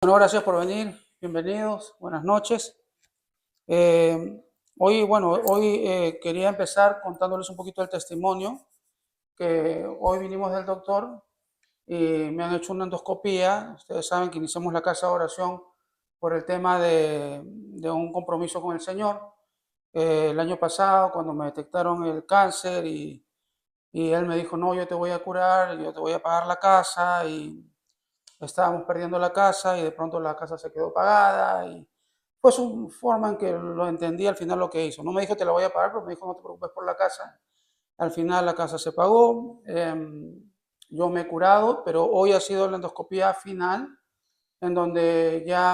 Bueno, gracias por venir. Bienvenidos. Buenas noches. Eh, hoy quería empezar contándoles un poquito el testimonio que hoy vinimos del doctor y me han hecho una endoscopía. Ustedes saben que iniciamos la casa de oración por el tema de un compromiso con el Señor. El año pasado, cuando me detectaron el cáncer y él me dijo, no, yo te voy a curar, yo te voy a pagar la casa y estábamos perdiendo la casa y de pronto la casa se quedó pagada y fue su forma en que lo entendí al final lo que hizo. No me dijo te la voy a pagar, pero me dijo no te preocupes por la casa. Al final la casa se pagó, yo me he curado, pero hoy ha sido la endoscopía final en donde ya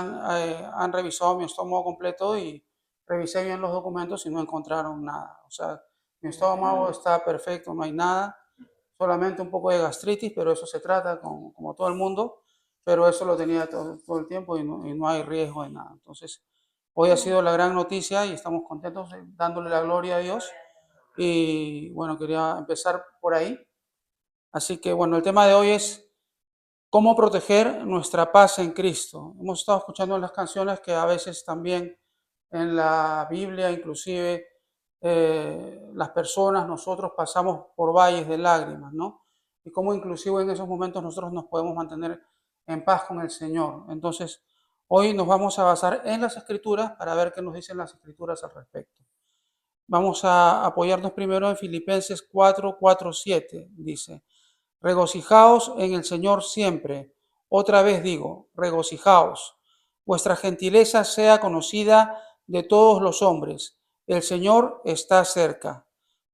han revisado mi estómago completo y revisé bien los documentos y no encontraron nada. O sea, mi estómago está perfecto, no hay nada, solamente un poco de gastritis, pero eso se trata como todo el mundo, pero eso lo tenía todo el tiempo y no hay riesgo de nada. Entonces, hoy ha sido la gran noticia y estamos contentos dándole la gloria a Dios. Y bueno, quería empezar por ahí. Así que bueno, el tema de hoy es cómo proteger nuestra paz en Cristo. Hemos estado escuchando en las canciones que a veces también en la Biblia, inclusive las personas, nosotros pasamos por valles de lágrimas, ¿no? Y cómo inclusive en esos momentos nosotros nos podemos mantener en paz con el Señor. Entonces, hoy nos vamos a basar en las Escrituras para ver qué nos dicen las Escrituras al respecto. Vamos a apoyarnos primero en Filipenses 4:7, dice. Regocijaos en el Señor siempre. Otra vez digo, regocijaos. Vuestra gentileza sea conocida de todos los hombres. El Señor está cerca.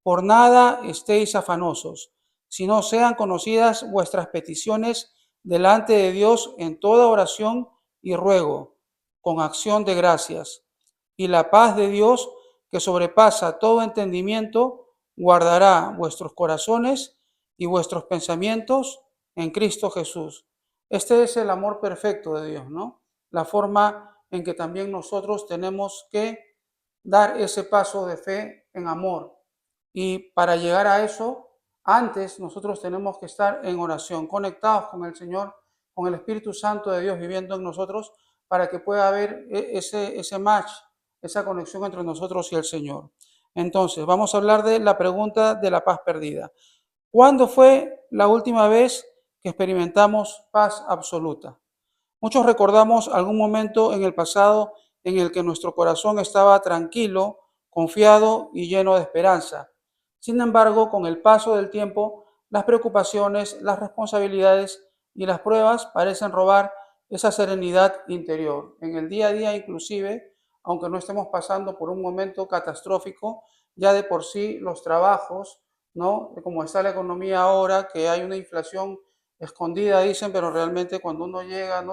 Por nada estéis afanosos, sino sean conocidas vuestras peticiones delante de Dios en toda oración y ruego, con acción de gracias. Y la paz de Dios, que sobrepasa todo entendimiento, guardará vuestros corazones y vuestros pensamientos en Cristo Jesús. Este es el amor perfecto de Dios, ¿no? La forma en que también nosotros tenemos que dar ese paso de fe en amor. Y para llegar a eso, antes nosotros tenemos que estar en oración, conectados con el Señor, con el Espíritu Santo de Dios viviendo en nosotros, para que pueda haber ese match, esa conexión entre nosotros y el Señor. Entonces, vamos a hablar de la pregunta de la paz perdida. ¿Cuándo fue la última vez que experimentamos paz absoluta? Muchos recordamos algún momento en el pasado en el que nuestro corazón estaba tranquilo, confiado y lleno de esperanza. Sin embargo, con el paso del tiempo, las preocupaciones, las responsabilidades y las pruebas parecen robar esa serenidad interior. En el día a día, inclusive, aunque no estemos pasando por un momento catastrófico, ya de por sí los trabajos, ¿no? Como está la economía ahora, que hay una inflación escondida, dicen, pero realmente cuando uno llega,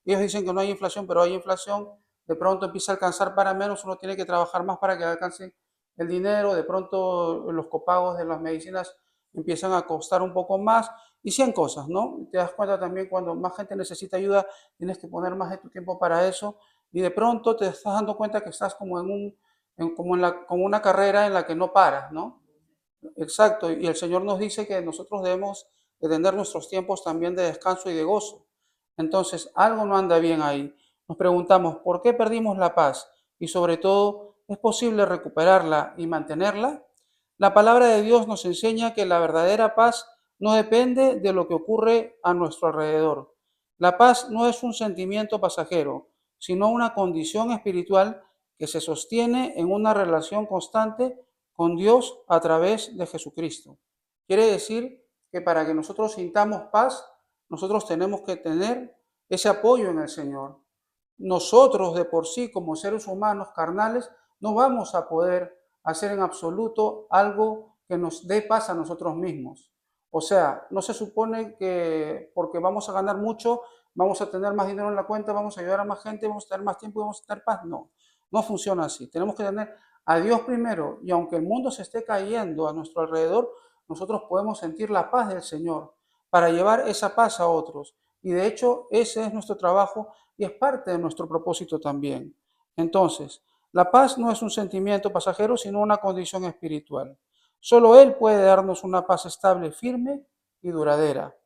ellos dicen que no hay inflación, pero hay inflación, de pronto empieza a alcanzar para menos, uno tiene que trabajar más para que alcance el dinero, de pronto los copagos de las medicinas empiezan a costar un poco más y 100 cosas, ¿no? Te das cuenta también cuando más gente necesita ayuda, tienes que poner más de tu tiempo para eso y de pronto te estás dando cuenta que estás como como una carrera en la que no paras, ¿no? Exacto, y el Señor nos dice que nosotros debemos de tener nuestros tiempos también de descanso y de gozo. Entonces, algo no anda bien ahí. Nos preguntamos, ¿por qué perdimos la paz? Y sobre todo, ¿es posible recuperarla y mantenerla? La palabra de Dios nos enseña que la verdadera paz no depende de lo que ocurre a nuestro alrededor. La paz no es un sentimiento pasajero, sino una condición espiritual que se sostiene en una relación constante con Dios a través de Jesucristo. Quiere decir que para que nosotros sintamos paz, nosotros tenemos que tener ese apoyo en el Señor. Nosotros de por sí, como seres humanos carnales, no vamos a poder hacer en absoluto algo que nos dé paz a nosotros mismos. O sea, no se supone que porque vamos a ganar mucho, vamos a tener más dinero en la cuenta, vamos a ayudar a más gente, vamos a tener más tiempo y vamos a tener paz. No, no funciona así. Tenemos que tener a Dios primero y aunque el mundo se esté cayendo a nuestro alrededor, nosotros podemos sentir la paz del Señor para llevar esa paz a otros. Y de hecho, ese es nuestro trabajo y es parte de nuestro propósito también. Entonces, la paz no es un sentimiento pasajero, sino una condición espiritual. Solo Él puede darnos una paz estable, firme y duradera.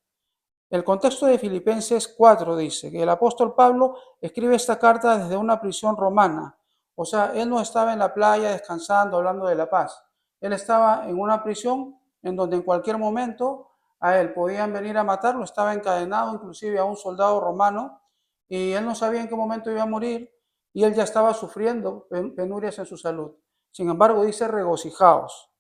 El contexto de Filipenses 4 dice que el apóstol Pablo escribe esta carta desde una prisión romana. O sea, él no estaba en la playa descansando, hablando de la paz. Él estaba en una prisión en donde en cualquier momento a él podían venir a matarlo. Estaba encadenado inclusive a un soldado romano y él no sabía en qué momento iba a morir y él ya estaba sufriendo penurias en su salud. Sin embargo, dice regocijaos.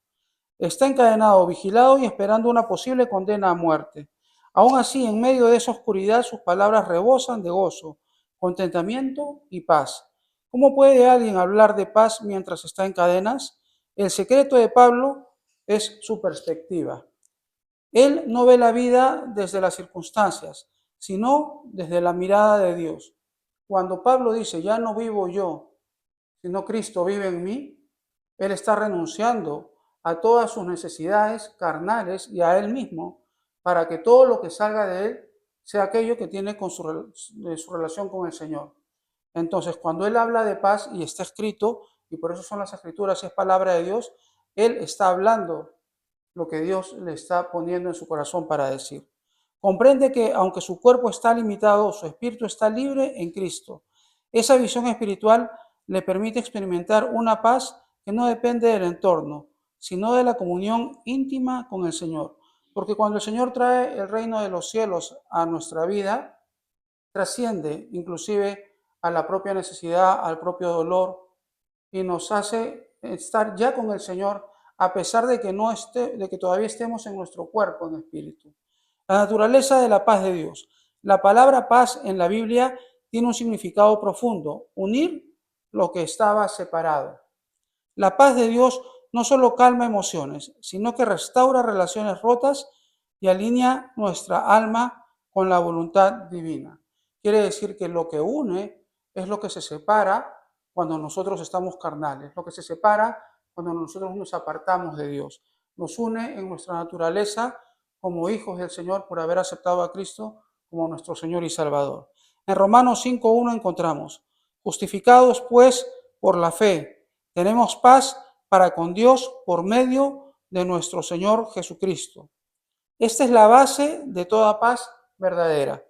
Está encadenado, vigilado y esperando una posible condena a muerte. Aún así, en medio de esa oscuridad, sus palabras rebosan de gozo, contentamiento y paz. ¿Cómo puede alguien hablar de paz mientras está en cadenas? El secreto de Pablo es su perspectiva. Él no ve la vida desde las circunstancias, sino desde la mirada de Dios. Cuando Pablo dice, ya no vivo yo, sino Cristo vive en mí, él está renunciando a todas sus necesidades carnales y a él mismo para que todo lo que salga de él sea aquello que tiene con su relación con el Señor. Entonces, cuando él habla de paz y está escrito, y por eso son las escrituras y es palabra de Dios, él está hablando lo que Dios le está poniendo en su corazón para decir. Comprende que aunque su cuerpo está limitado, su espíritu está libre en Cristo. Esa visión espiritual le permite experimentar una paz que no depende del entorno, sino de la comunión íntima con el Señor. Porque cuando el Señor trae el reino de los cielos a nuestra vida, trasciende inclusive a la propia necesidad, al propio dolor, y nos hace estar ya con el Señor a pesar de que, de que todavía estemos en nuestro cuerpo, en espíritu. La naturaleza de la paz de Dios. La palabra paz en la Biblia tiene un significado profundo, unir lo que estaba separado. La paz de Dios no solo calma emociones, sino que restaura relaciones rotas y alinea nuestra alma con la voluntad divina. Quiere decir que lo que une es lo que se separa cuando nosotros estamos carnales, lo que se separa cuando nosotros nos apartamos de Dios. Nos une en nuestra naturaleza como hijos del Señor por haber aceptado a Cristo como nuestro Señor y Salvador. En Romanos 5.1 encontramos, justificados pues por la fe, tenemos paz para con Dios por medio de nuestro Señor Jesucristo. Esta es la base de toda paz verdadera.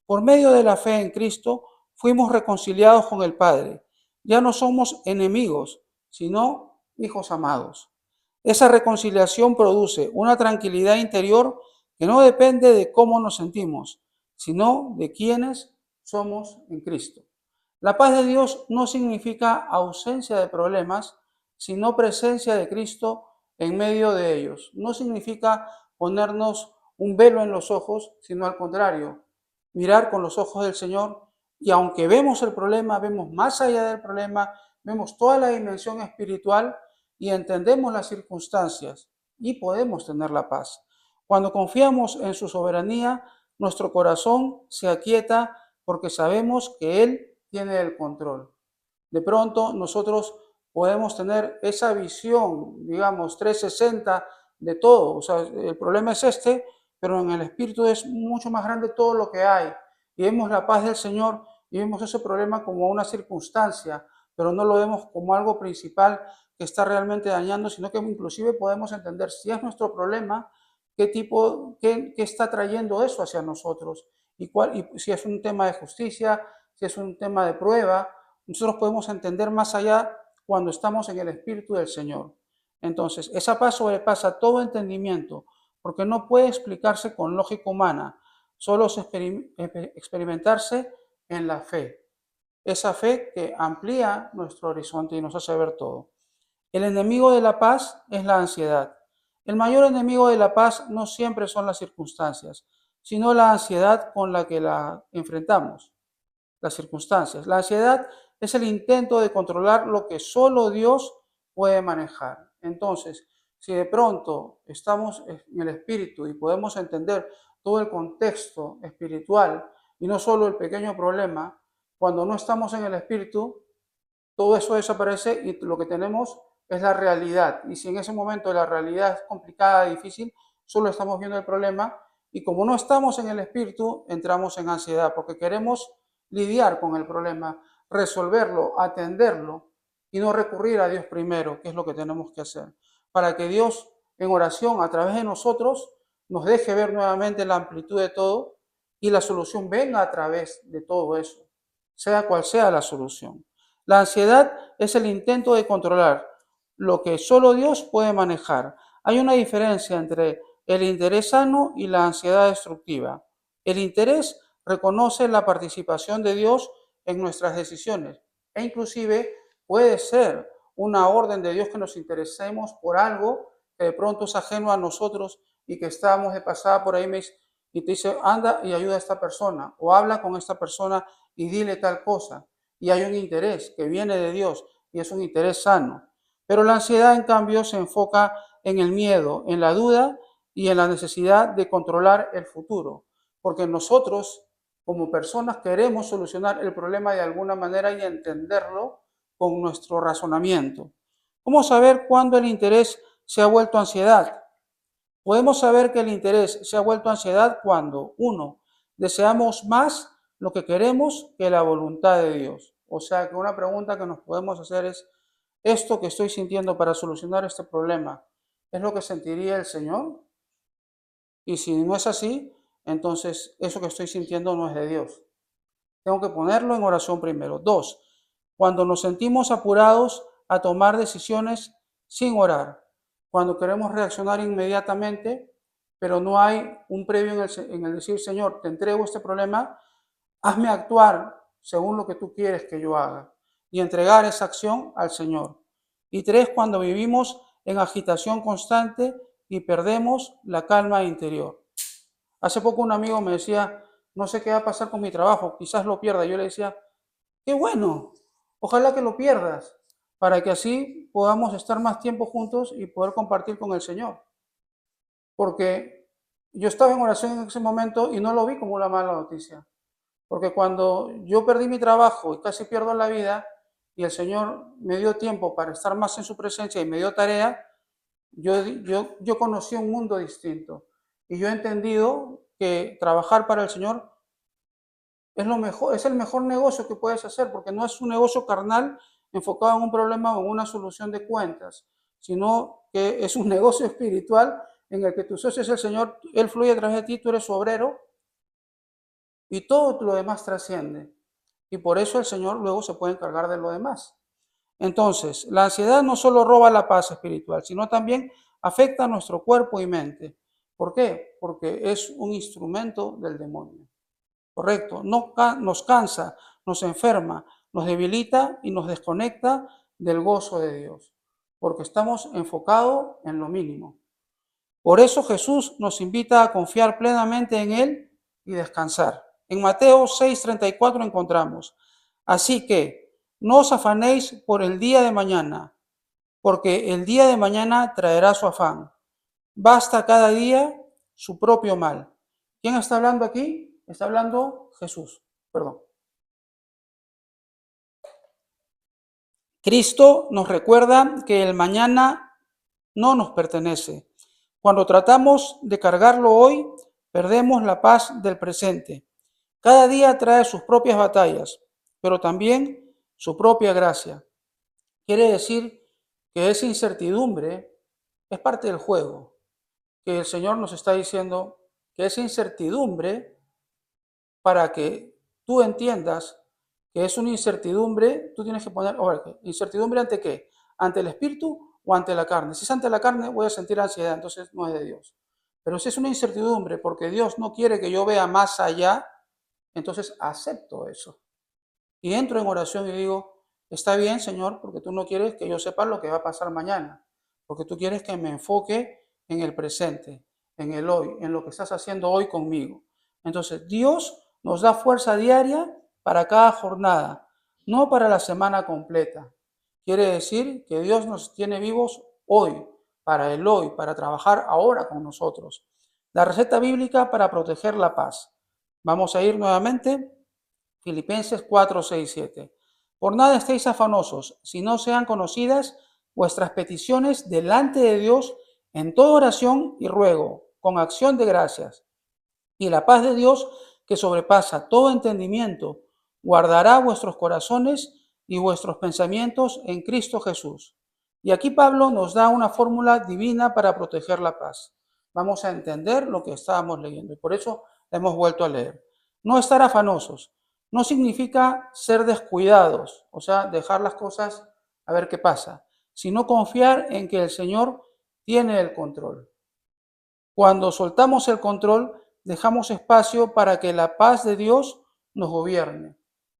Por medio de la fe en Cristo fuimos reconciliados con el Padre. Ya no somos enemigos, sino hijos amados. Esa reconciliación produce una tranquilidad interior que no depende de cómo nos sentimos, sino de quiénes somos en Cristo. La paz de Dios no significa ausencia de problemas, sino presencia de Cristo en medio de ellos. No significa ponernos un velo en los ojos, sino al contrario, mirar con los ojos del Señor y aunque vemos el problema, vemos más allá del problema, vemos toda la dimensión espiritual y entendemos las circunstancias y podemos tener la paz. Cuando confiamos en su soberanía, nuestro corazón se aquieta porque sabemos que Él tiene el control. De pronto nosotros podemos tener esa visión, digamos, 360 de todo. O sea, el problema es este, pero en el espíritu es mucho más grande todo lo que hay. Y vemos la paz del Señor y vemos ese problema como una circunstancia, pero no lo vemos como algo principal que está realmente dañando, sino que inclusive podemos entender si es nuestro problema, qué está trayendo eso hacia nosotros y si es un tema de justicia, si es un tema de prueba, nosotros podemos entender más allá cuando estamos en el Espíritu del Señor. Entonces, esa paz sobrepasa todo entendimiento, porque no puede explicarse con lógica humana, solo experimentarse en la fe. Esa fe que amplía nuestro horizonte y nos hace ver todo. El enemigo de la paz es la ansiedad. El mayor enemigo de la paz no siempre son las circunstancias, sino la ansiedad con la que la enfrentamos, las circunstancias. La ansiedad es el intento de controlar lo que solo Dios puede manejar. Entonces, si de pronto estamos en el espíritu y podemos entender todo el contexto espiritual y no solo el pequeño problema, cuando no estamos en el espíritu, todo eso desaparece y lo que tenemos es la realidad. Y si en ese momento la realidad es complicada, difícil, solo estamos viendo el problema y como no estamos en el espíritu, entramos en ansiedad porque queremos lidiar con el problema, resolverlo, atenderlo y no recurrir a Dios primero, que es lo que tenemos que hacer, para que Dios en oración a través de nosotros nos deje ver nuevamente la amplitud de todo y la solución venga a través de todo eso, sea cual sea la solución. La ansiedad es el intento de controlar lo que solo Dios puede manejar. Hay una diferencia entre el interés sano y la ansiedad destructiva. El interés reconoce la participación de Dios en nuestras decisiones e inclusive puede ser una orden de Dios que nos interesemos por algo que de pronto es ajeno a nosotros y que estamos de pasada por ahí y te dice, anda y ayuda a esta persona o habla con esta persona y dile tal cosa. Y hay un interés que viene de Dios y es un interés sano. Pero la ansiedad, en cambio, se enfoca en el miedo, en la duda y en la necesidad de controlar el futuro. Porque nosotros, como personas, queremos solucionar el problema de alguna manera y entenderlo con nuestro razonamiento. ¿Cómo saber cuándo el interés se ha vuelto ansiedad? Podemos saber que el interés se ha vuelto ansiedad cuando, uno, deseamos más lo que queremos que la voluntad de Dios. O sea que una pregunta que nos podemos hacer es, ¿esto que estoy sintiendo para solucionar este problema es lo que sentiría el Señor? Y si no es así, entonces eso que estoy sintiendo no es de Dios. Tengo que ponerlo en oración primero. Dos, cuando nos sentimos apurados a tomar decisiones sin orar, cuando queremos reaccionar inmediatamente, pero no hay un previo en el decir, Señor, te entrego este problema, hazme actuar según lo que tú quieres que yo haga y entregar esa acción al Señor. Y tres, cuando vivimos en agitación constante y perdemos la calma interior. Hace poco un amigo me decía, no sé qué va a pasar con mi trabajo, quizás lo pierda. Yo le decía, qué bueno, ojalá que lo pierdas, para que así podamos estar más tiempo juntos y poder compartir con el Señor. Porque yo estaba en oración en ese momento y no lo vi como una mala noticia. Porque cuando yo perdí mi trabajo y casi pierdo la vida, y el Señor me dio tiempo para estar más en su presencia y me dio tarea, yo conocí un mundo distinto. Y yo he entendido que trabajar para el Señor es lo mejor, es el mejor negocio que puedes hacer, porque no es un negocio carnal enfocado en un problema o en una solución de cuentas, sino que es un negocio espiritual en el que tu socio es el Señor, Él fluye a través de ti, tú eres su obrero y todo lo demás trasciende. Y por eso el Señor luego se puede encargar de lo demás. Entonces, la ansiedad no solo roba la paz espiritual, sino también afecta a nuestro cuerpo y mente. ¿Por qué? Porque es un instrumento del demonio. Correcto. Nos cansa, nos enferma, nos debilita y nos desconecta del gozo de Dios, porque estamos enfocados en lo mínimo. Por eso Jesús nos invita a confiar plenamente en Él y descansar. En Mateo 6:34 encontramos, así que no os afanéis por el día de mañana, porque el día de mañana traerá su afán. Basta cada día su propio mal. ¿Quién está hablando aquí? Está hablando Jesús, perdón. Cristo nos recuerda que el mañana no nos pertenece. Cuando tratamos de cargarlo hoy, perdemos la paz del presente. Cada día trae sus propias batallas, pero también su propia gracia. Quiere decir que esa incertidumbre es parte del juego, que el Señor nos está diciendo que esa incertidumbre, para que tú entiendas que es una incertidumbre, tú tienes que poner, ¿incertidumbre ante qué? ¿Ante el espíritu o ante la carne? Si es ante la carne, voy a sentir ansiedad, entonces no es de Dios. Pero si es una incertidumbre porque Dios no quiere que yo vea más allá, entonces acepto eso. Y entro en oración y digo, está bien, Señor, porque tú no quieres que yo sepa lo que va a pasar mañana, porque tú quieres que me enfoque en el presente, en el hoy, en lo que estás haciendo hoy conmigo. Entonces, Dios nos da fuerza diaria para cada jornada, no para la semana completa. Quiere decir que Dios nos tiene vivos hoy, para el hoy, para trabajar ahora con nosotros. La receta bíblica para proteger la paz. Vamos a ir nuevamente Filipenses 4, 6, 7. Por nada estéis afanosos, si no sean conocidas vuestras peticiones delante de Dios en toda oración y ruego, con acción de gracias. Y la paz de Dios, que sobrepasa todo entendimiento, guardará vuestros corazones y vuestros pensamientos en Cristo Jesús. Y aquí Pablo nos da una fórmula divina para proteger la paz. Vamos a entender lo que estábamos leyendo y por eso la hemos vuelto a leer. No estar afanosos. No significa ser descuidados, o sea, dejar las cosas a ver qué pasa, sino confiar en que el Señor tiene el control. Cuando soltamos el control, dejamos espacio para que la paz de Dios nos gobierne.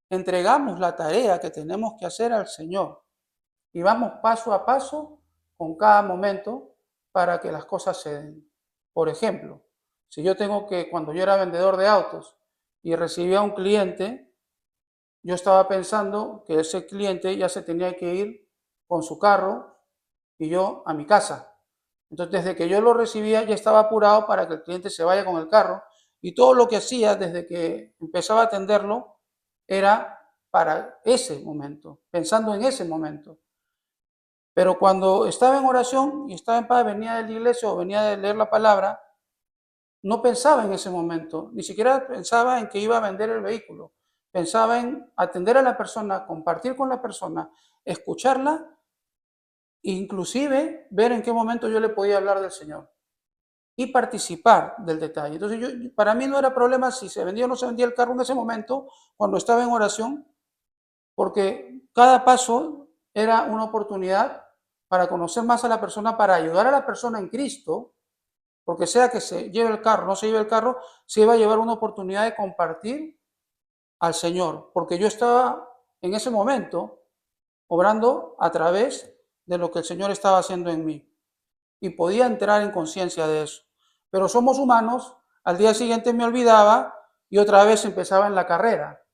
Entregamos la tarea que tenemos que hacer al Señor y vamos paso a paso con cada momento para que las cosas se den. Por ejemplo, si yo tengo que, cuando yo era vendedor de autos y recibía a un cliente, yo estaba pensando que ese cliente ya se tenía que ir con su carro y yo a mi casa. Entonces, desde que yo lo recibía, ya estaba apurado para que el cliente se vaya con el carro y todo lo que hacía desde que empezaba a atenderlo era para ese momento, pensando en ese momento. Pero cuando estaba en oración y estaba en paz, venía de la iglesia o venía de leer la palabra, no pensaba en ese momento, ni siquiera pensaba en que iba a vender el vehículo. Pensaba en atender a la persona, compartir con la persona, escucharla e inclusive ver en qué momento yo le podía hablar del Señor y participar del detalle. Entonces, para mí no era problema si se vendía o no se vendía el carro en ese momento, cuando estaba en oración, porque cada paso era una oportunidad para conocer más a la persona, para ayudar a la persona en Cristo, porque sea que se lleve el carro, no se lleve el carro, se iba a llevar una oportunidad de compartir al Señor, porque yo estaba en ese momento obrando a través de lo que el Señor estaba haciendo en mí y podía entrar en conciencia de eso. Pero somos humanos, al día siguiente me olvidaba y otra vez empezaba en la carrera.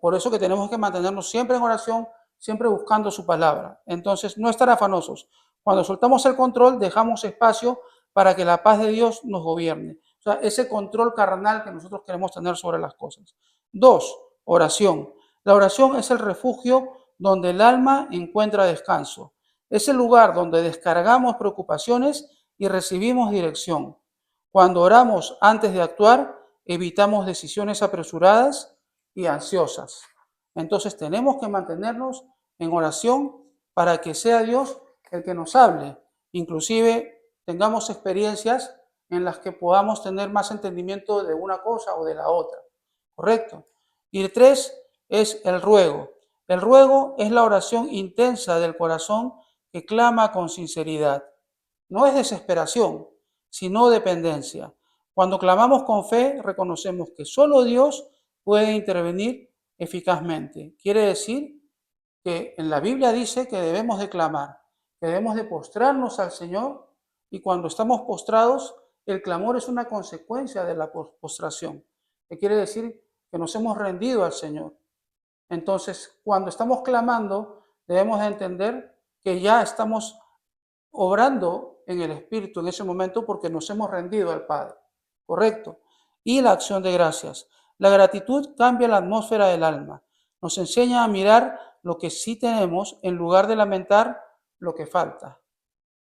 Por eso que tenemos que mantenernos siempre en oración, siempre buscando su palabra. Entonces, no estar afanosos. Cuando soltamos el control, dejamos espacio para que la paz de Dios nos gobierne. O sea, ese control carnal que nosotros queremos tener sobre las cosas. 2, oración. La oración es el refugio donde el alma encuentra descanso. Es el lugar donde descargamos preocupaciones y recibimos dirección. Cuando oramos antes de actuar, evitamos decisiones apresuradas y ansiosas. Entonces tenemos que mantenernos en oración para que sea Dios el que nos hable. Inclusive tengamos experiencias en las que podamos tener más entendimiento de una cosa o de la otra. ¿Correcto? Y el 3 es el ruego. El ruego es la oración intensa del corazón que clama con sinceridad. No es desesperación, sino dependencia. Cuando clamamos con fe, reconocemos que solo Dios puede intervenir eficazmente. Quiere decir que en la Biblia dice que debemos de clamar, que debemos de postrarnos al Señor y cuando estamos postrados, el clamor es una consecuencia de la postración, que quiere decir que nos hemos rendido al Señor. Entonces, cuando estamos clamando, debemos de entender que ya estamos obrando en el Espíritu en ese momento porque nos hemos rendido al Padre. ¿Correcto? Y la acción de gracias. La gratitud cambia la atmósfera del alma. Nos enseña a mirar lo que sí tenemos en lugar de lamentar lo que falta.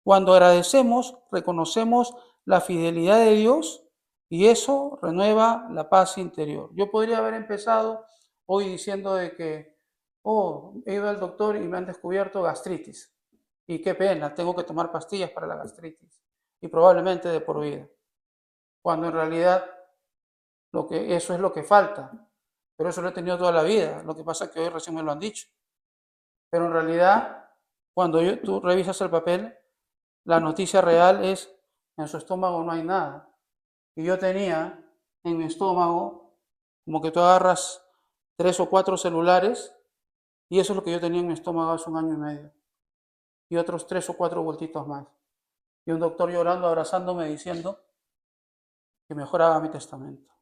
Cuando agradecemos, reconocemos la fidelidad de Dios y eso renueva la paz interior. Yo podría haber empezado hoy diciendo de que, he ido al doctor y me han descubierto gastritis. Y qué pena, tengo que tomar pastillas para la gastritis. Y probablemente de por vida. Cuando en realidad eso es lo que falta. Pero eso lo he tenido toda la vida. Lo que pasa es que hoy recién me lo han dicho. Pero en realidad, cuando tú revisas el papel, la noticia real es, en su estómago no hay nada. Y yo tenía en mi estómago, como que tú agarras 3 o 4 celulares, y eso es lo que yo tenía en mi estómago hace 1 año y medio. Y otros 3 o 4 vueltitos más. Y un doctor llorando, abrazándome, diciendo que mejor haga mi testamento.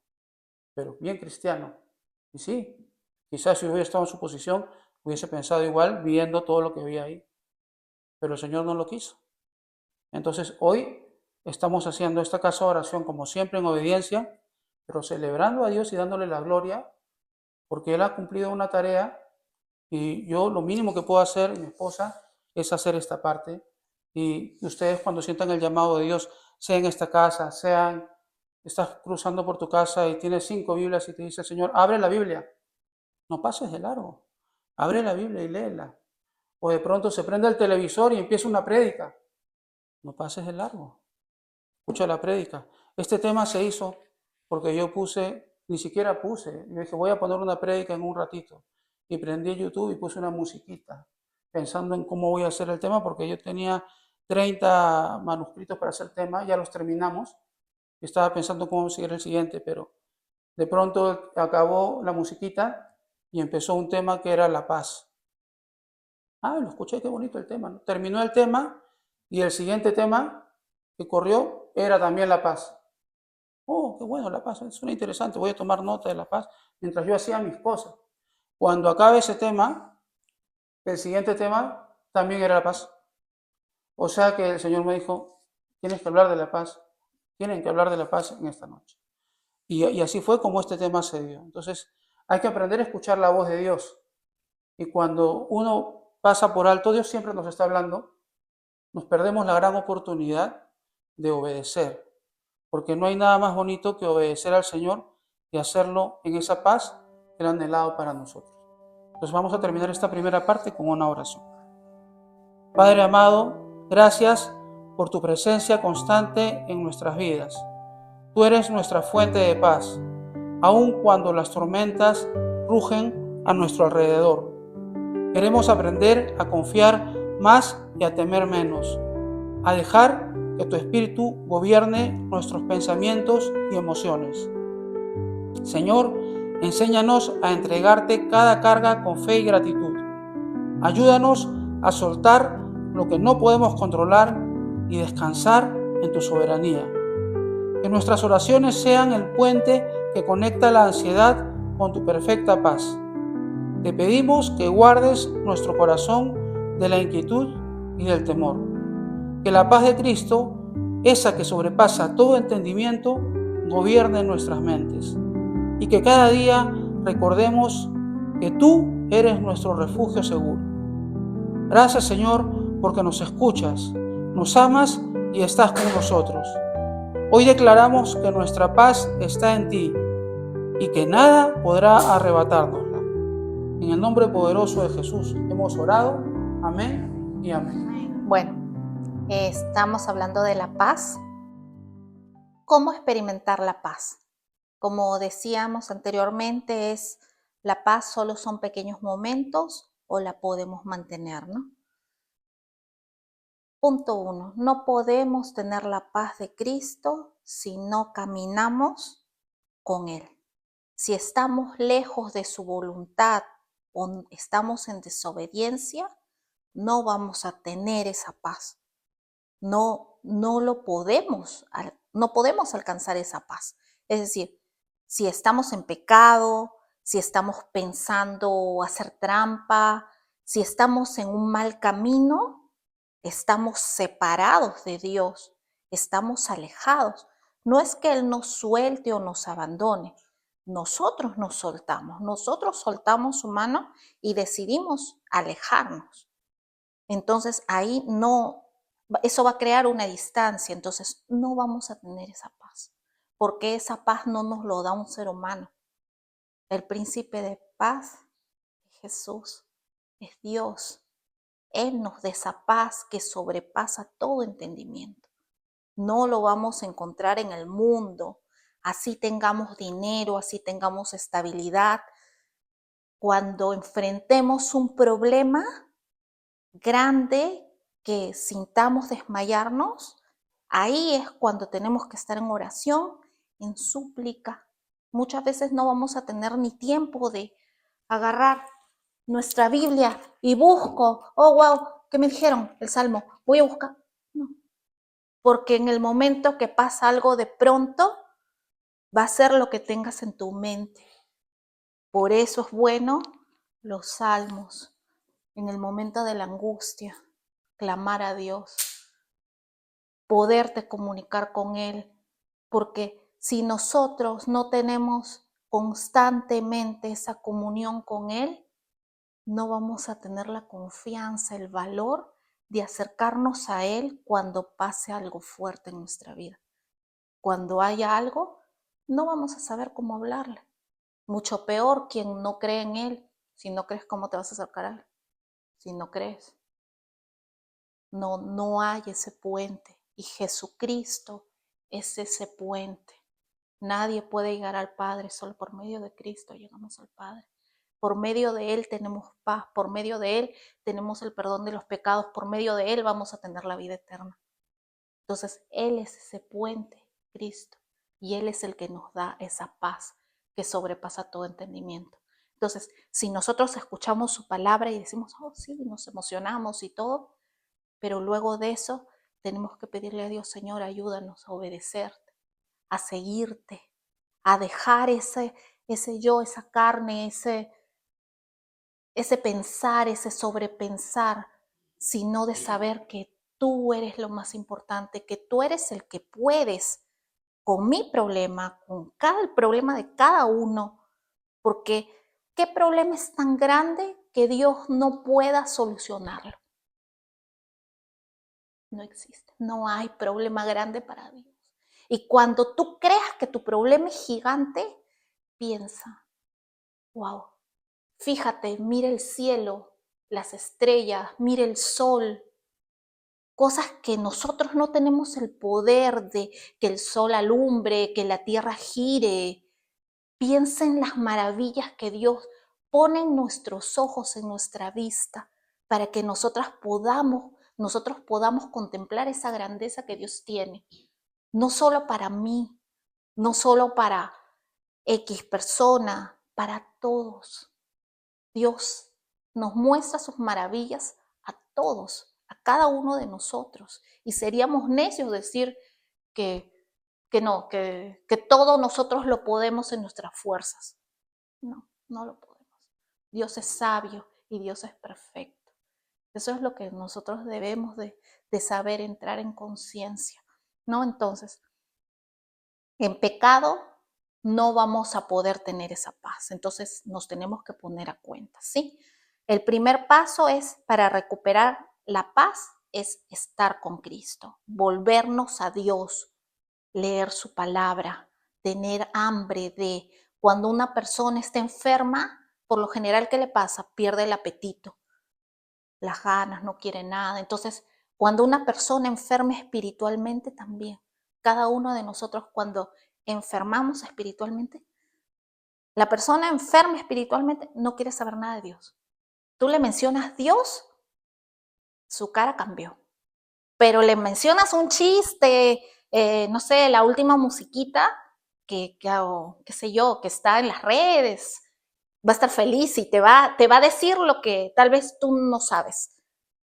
Pero bien cristiano. Y sí, quizás si hubiera estado en su posición, hubiese pensado igual, viendo todo lo que había ahí. Pero el Señor no lo quiso. Entonces hoy estamos haciendo esta casa de oración como siempre en obediencia, pero celebrando a Dios y dándole la gloria, porque Él ha cumplido una tarea y yo lo mínimo que puedo hacer, mi esposa, es hacer esta parte. Y ustedes cuando sientan el llamado de Dios, sea en esta casa, estás cruzando por tu casa y tienes 5 Biblias y te dice el Señor, abre la Biblia, no pases de largo, abre la Biblia y léela. O de pronto se prende el televisor y empieza una prédica, no pases de largo, escucha la prédica. Este tema se hizo porque yo puse ni siquiera puse. Yo dije, voy a poner una prédica en un ratito. Y prendí YouTube y puse una musiquita, pensando en cómo voy a hacer el tema, porque yo tenía 30 manuscritos para hacer tema, ya los terminamos. Estaba pensando cómo seguir el siguiente, pero de pronto acabó la musiquita y empezó un tema que era la paz. Ah, lo escuché, qué bonito el tema, ¿no? Terminó el tema y el siguiente tema que corrió era también la paz. Oh, qué bueno la paz, suena interesante, voy a tomar nota de la paz mientras yo hacía mis cosas. Cuando acabe ese tema, el siguiente tema también era la paz. O sea que el Señor me dijo, tienes que hablar de la paz, tienen que hablar de la paz en esta noche. Y así fue como este tema se dio. Entonces, hay que aprender a escuchar la voz de Dios. Y cuando uno pasa por alto, Dios siempre nos está hablando, nos perdemos la gran oportunidad de obedecer. Porque no hay nada más bonito que obedecer al Señor y hacerlo en esa paz que Él ha anhelado para nosotros. Entonces vamos a terminar esta primera parte con una oración. Padre amado, gracias por tu presencia constante en nuestras vidas. Tú eres nuestra fuente de paz, aun cuando las tormentas rugen a nuestro alrededor. Queremos aprender a confiar más y a temer menos, a dejar que tu Espíritu gobierne nuestros pensamientos y emociones. Señor, enséñanos a entregarte cada carga con fe y gratitud. Ayúdanos a soltar lo que no podemos controlar y descansar en tu soberanía. Que nuestras oraciones sean el puente que conecta la ansiedad con tu perfecta paz. Te pedimos que guardes nuestro corazón de la inquietud y del temor. Que la paz de Cristo, esa que sobrepasa todo entendimiento, gobierne nuestras mentes. Y que cada día recordemos que tú eres nuestro refugio seguro. Gracias, Señor, porque nos escuchas, nos amas y estás con nosotros. Hoy declaramos que nuestra paz está en ti y que nada podrá arrebatárnosla. En el nombre poderoso de Jesús hemos orado. Amén y amén. Bueno, estamos hablando de la paz. ¿Cómo experimentar la paz? Como decíamos anteriormente, la paz solo son pequeños momentos o la podemos mantener, ¿no? Punto 1. No podemos tener la paz de Cristo si no caminamos con Él. Si estamos lejos de su voluntad o estamos en desobediencia, no vamos a tener esa paz. No podemos alcanzar esa paz. Es decir, si estamos en pecado, si estamos pensando hacer trampa, si estamos en un mal camino, estamos separados de Dios, estamos alejados. No es que Él nos suelte o nos abandone, nosotros nos soltamos, nosotros soltamos su mano y decidimos alejarnos. Entonces ahí eso va a crear una distancia, entonces no vamos a tener esa paz, porque esa paz no nos lo da un ser humano. El príncipe de paz es Jesús, es Dios. Él nos da esa paz que sobrepasa todo entendimiento. No lo vamos a encontrar en el mundo, así tengamos dinero, así tengamos estabilidad. Cuando enfrentemos un problema grande que sintamos desmayarnos, ahí es cuando tenemos que estar en oración, en súplica. Muchas veces no vamos a tener ni tiempo de agarrar nuestra Biblia y busco, oh wow, ¿qué me dijeron? El Salmo, voy a buscar. No, porque en el momento que pasa algo de pronto, va a ser lo que tengas en tu mente. Por eso es bueno los salmos, en el momento de la angustia, clamar a Dios, poderte comunicar con Él, porque si nosotros no tenemos constantemente esa comunión con Él, no vamos a tener la confianza, el valor de acercarnos a Él cuando pase algo fuerte en nuestra vida. Cuando haya algo, no vamos a saber cómo hablarle. Mucho peor quien no cree en Él. Si no crees, ¿cómo te vas a acercar a Él? Si no crees. No hay ese puente. Y Jesucristo es ese puente. Nadie puede llegar al Padre, solo por medio de Cristo llegamos al Padre. Por medio de Él tenemos paz, por medio de Él tenemos el perdón de los pecados, por medio de Él vamos a tener la vida eterna. Entonces, Él es ese puente, Cristo, y Él es el que nos da esa paz que sobrepasa todo entendimiento. Entonces, si nosotros escuchamos su palabra y decimos, oh sí, nos emocionamos y todo, pero luego de eso tenemos que pedirle a Dios, Señor, ayúdanos a obedecerte, a seguirte, a dejar ese yo, esa carne, ese pensar, ese sobrepensar, sino de saber que tú eres lo más importante, que tú eres el que puedes con mi problema, con el problema de cada uno, porque ¿qué problema es tan grande que Dios no pueda solucionarlo? No existe, no hay problema grande para Dios. Y cuando tú creas que tu problema es gigante, piensa, wow, fíjate, mira el cielo, las estrellas, mira el sol, cosas que nosotros no tenemos el poder de que el sol alumbre, que la tierra gire. Piensa en las maravillas que Dios pone en nuestros ojos, en nuestra vista, para que nosotros podamos contemplar esa grandeza que Dios tiene. No solo para mí, no solo para X persona, para todos. Dios nos muestra sus maravillas a todos, a cada uno de nosotros. Y seríamos necios decir que no, que todo nosotros lo podemos en nuestras fuerzas. No, no lo podemos. Dios es sabio y Dios es perfecto. Eso es lo que nosotros debemos de saber entrar en conciencia, ¿no? Entonces, en pecado no vamos a poder tener esa paz. Entonces nos tenemos que poner a cuenta, ¿sí? El primer paso es para recuperar la paz, es estar con Cristo, volvernos a Dios, leer su palabra, tener hambre de... Cuando una persona está enferma, por lo general, ¿qué le pasa? Pierde el apetito, las ganas, no quiere nada. Entonces, cuando una persona enferma espiritualmente también, cada uno de nosotros cuando enfermamos espiritualmente, la persona enferma espiritualmente no quiere saber nada de Dios. Tú le mencionas Dios, su cara cambió. Pero le mencionas un chiste, no sé, la última musiquita qué sé yo, que está en las redes, va a estar feliz y te va a decir lo que tal vez tú no sabes.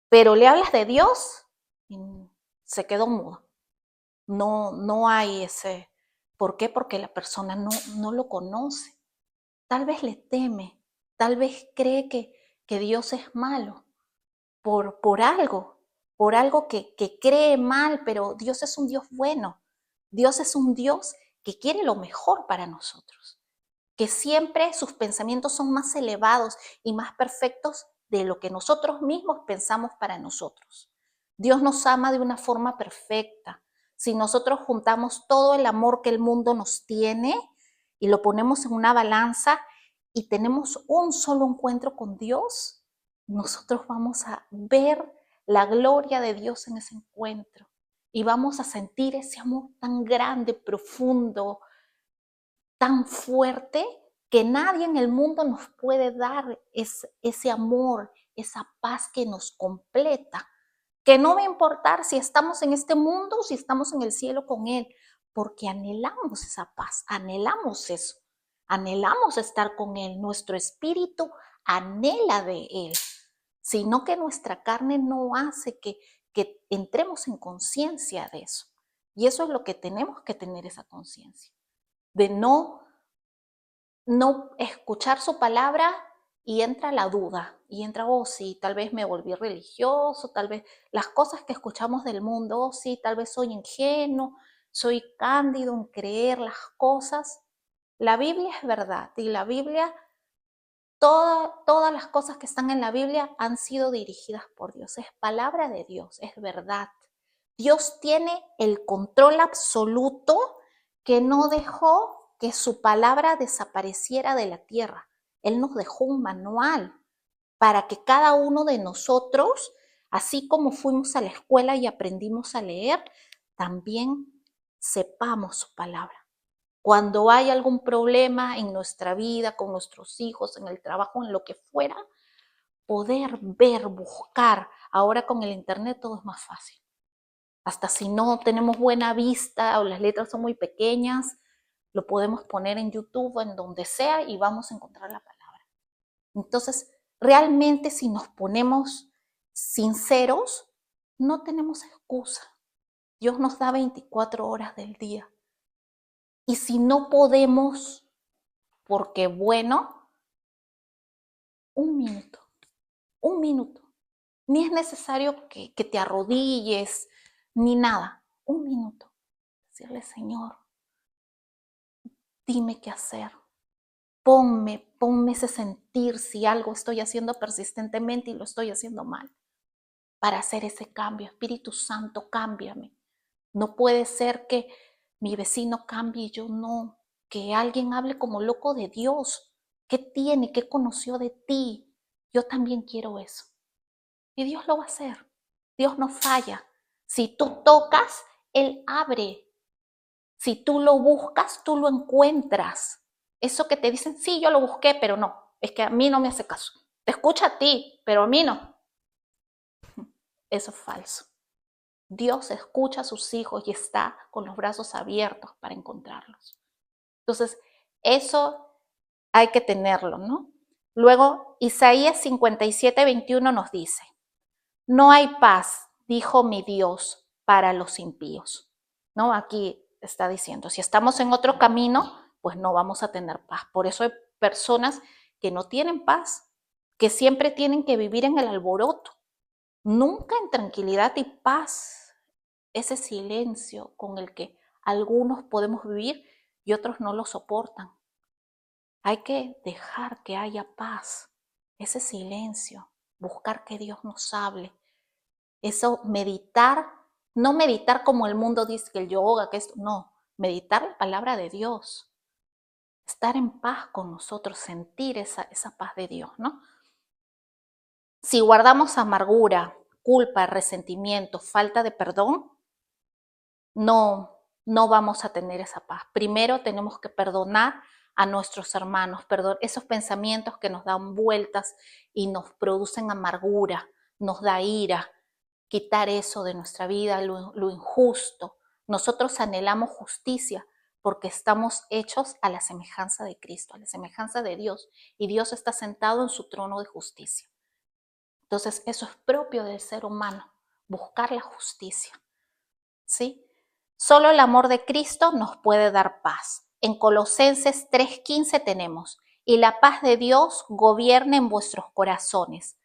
Pero le hablas de Dios y se quedó mudo. No hay ese. ¿Por qué? Porque la persona no lo conoce. Tal vez le teme, tal vez cree que Dios es malo por algo que cree mal, pero Dios es un Dios bueno. Dios es un Dios que quiere lo mejor para nosotros, que siempre sus pensamientos son más elevados y más perfectos de lo que nosotros mismos pensamos para nosotros. Dios nos ama de una forma perfecta. Si nosotros juntamos todo el amor que el mundo nos tiene y lo ponemos en una balanza y tenemos un solo encuentro con Dios, nosotros vamos a ver la gloria de Dios en ese encuentro y vamos a sentir ese amor tan grande, profundo, tan fuerte, que nadie en el mundo nos puede dar ese amor, esa paz que nos completa, que no va a importar si estamos en este mundo o si estamos en el cielo con Él, porque anhelamos esa paz, anhelamos eso, anhelamos estar con Él, nuestro espíritu anhela de Él, sino que nuestra carne no hace que entremos en conciencia de eso. Y eso es lo que tenemos que tener, esa conciencia, de no escuchar su palabra y entra la duda, y entra, oh sí, tal vez me volví religioso, tal vez las cosas que escuchamos del mundo, oh sí, tal vez soy ingenuo, soy cándido en creer las cosas. La Biblia es verdad y la Biblia, todas las cosas que están en la Biblia han sido dirigidas por Dios, es palabra de Dios, es verdad. Dios tiene el control absoluto, que no dejó que su palabra desapareciera de la tierra. Él nos dejó un manual para que cada uno de nosotros, así como fuimos a la escuela y aprendimos a leer, también sepamos su palabra. Cuando hay algún problema en nuestra vida, con nuestros hijos, en el trabajo, en lo que fuera, poder ver, buscar. Ahora con el internet todo es más fácil. Hasta si no tenemos buena vista o las letras son muy pequeñas, lo podemos poner en YouTube o en donde sea y vamos a encontrar la palabra. Entonces, realmente si nos ponemos sinceros, no tenemos excusa. Dios nos da 24 horas del día. Y si no podemos, porque bueno, un minuto. Ni es necesario que te arrodilles, ni nada. Un minuto. Decirle, Señor, dime qué hacer. Ponme ese sentir si algo estoy haciendo persistentemente y lo estoy haciendo mal. Para hacer ese cambio. Espíritu Santo, cámbiame. No puede ser que mi vecino cambie y yo no. Que alguien hable como loco de Dios. ¿Qué tiene? ¿Qué conoció de ti? Yo también quiero eso. Y Dios lo va a hacer. Dios no falla. Si tú tocas, Él abre. Si tú lo buscas, tú lo encuentras. Eso que te dicen, sí, yo lo busqué, pero no. Es que a mí no me hace caso. Te escucha a ti, pero a mí no. Eso es falso. Dios escucha a sus hijos y está con los brazos abiertos para encontrarlos. Entonces, eso hay que tenerlo, ¿no? Luego, Isaías 57:21 nos dice, no hay paz, dijo mi Dios, para los impíos. ¿No? Aquí está diciendo, si estamos en otro camino, pues no vamos a tener paz. Por eso hay personas que no tienen paz, que siempre tienen que vivir en el alboroto, nunca en tranquilidad y paz. Ese silencio con el que algunos podemos vivir y otros no lo soportan. Hay que dejar que haya paz, ese silencio, buscar que Dios nos hable. Eso, meditar, no meditar como el mundo dice que el yoga, que esto, no, meditar la palabra de Dios, estar en paz con nosotros, sentir esa paz de Dios, ¿no? Si guardamos amargura, culpa, resentimiento, falta de perdón, no vamos a tener esa paz. Primero tenemos que perdonar a nuestros hermanos, esos pensamientos que nos dan vueltas y nos producen amargura, nos da ira, quitar eso de nuestra vida, lo injusto. Nosotros anhelamos justicia porque estamos hechos a la semejanza de Cristo, a la semejanza de Dios, y Dios está sentado en su trono de justicia. Entonces, eso es propio del ser humano, buscar la justicia, ¿sí? Solo el amor de Cristo nos puede dar paz. En Colosenses 3:15 tenemos, y la paz de Dios gobierne en vuestros corazones,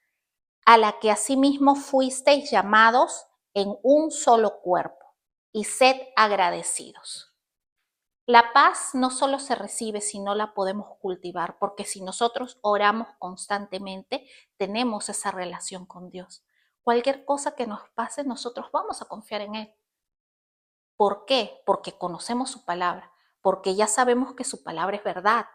a la que asimismo fuisteis llamados en un solo cuerpo, y sed agradecidos. La paz no solo se recibe, sino la podemos cultivar, porque si nosotros oramos constantemente, tenemos esa relación con Dios. Cualquier cosa que nos pase, nosotros vamos a confiar en Él. ¿Por qué? Porque conocemos su palabra, porque ya sabemos que su palabra es verdad.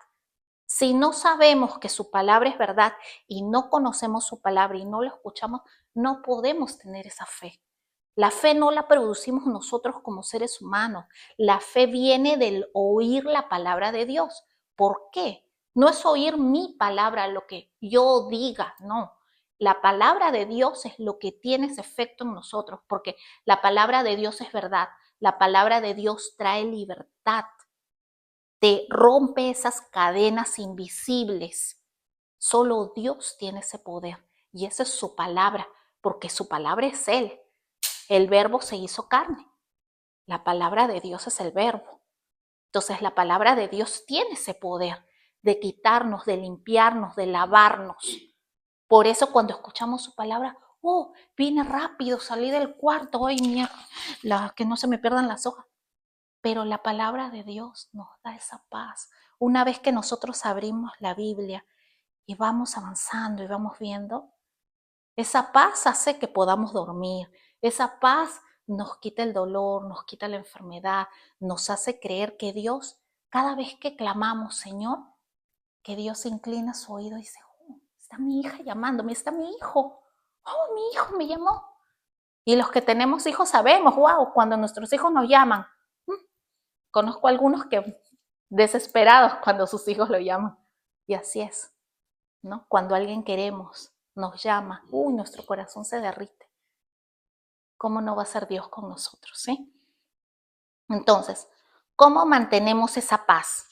Si no sabemos que su palabra es verdad y no conocemos su palabra y no la escuchamos, no podemos tener esa fe. La fe no la producimos nosotros como seres humanos. La fe viene del oír la palabra de Dios. ¿Por qué? No es oír mi palabra, lo que yo diga, no. La palabra de Dios es lo que tiene ese efecto en nosotros, porque la palabra de Dios es verdad. La palabra de Dios trae libertad. Te rompe esas cadenas invisibles. Solo Dios tiene ese poder y esa es su palabra, porque su palabra es Él. El verbo se hizo carne. La palabra de Dios es el verbo. Entonces la palabra de Dios tiene ese poder de quitarnos, de limpiarnos, de lavarnos. Por eso cuando escuchamos su palabra, oh, vine rápido, salí del cuarto, ay, mierda, que no se me pierdan las hojas. Pero la palabra de Dios nos da esa paz. Una vez que nosotros abrimos la Biblia y vamos avanzando y vamos viendo, esa paz hace que podamos dormir. Esa paz nos quita el dolor, nos quita la enfermedad, nos hace creer que Dios, cada vez que clamamos, Señor, que Dios se inclina su oído y dice, oh, está mi hija llamándome, está mi hijo. Oh, mi hijo me llamó. Y los que tenemos hijos sabemos, wow, cuando nuestros hijos nos llaman. Conozco algunos que desesperados cuando sus hijos lo llaman. Y así es, ¿no? Cuando alguien queremos nos llama, nuestro corazón se derrite. ¿Cómo no va a ser Dios con nosotros, sí? Entonces, ¿cómo mantenemos esa paz?